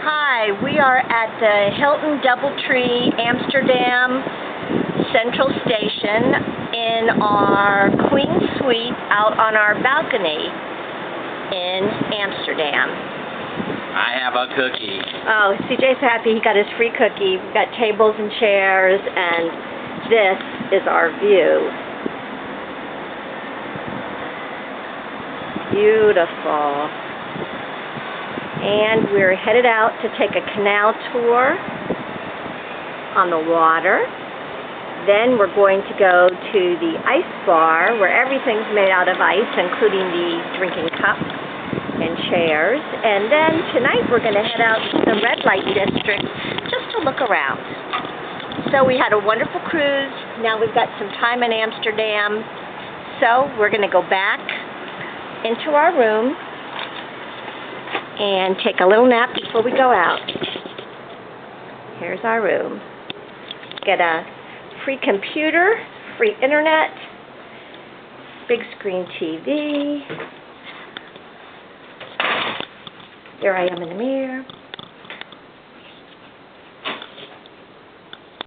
Hi, we are at the Hilton Doubletree Amsterdam Central Station in our Queen Suite out on our balcony in Amsterdam. I have a cookie. Oh, CJ's happy he got his free cookie. We've got tables and chairs, and this is our view. Beautiful. And we're headed out to take a canal tour on the water. Then we're going to go to the ice bar where everything's made out of ice, including the drinking cups and chairs. And then tonight we're going to head out to the red light district just to look around. So we had a wonderful cruise. Now we've got some time in Amsterdam. So we're going to go back into our room and take a little nap before we go out. Here's our room. Get a free computer, free internet, big screen TV. There I am in the mirror.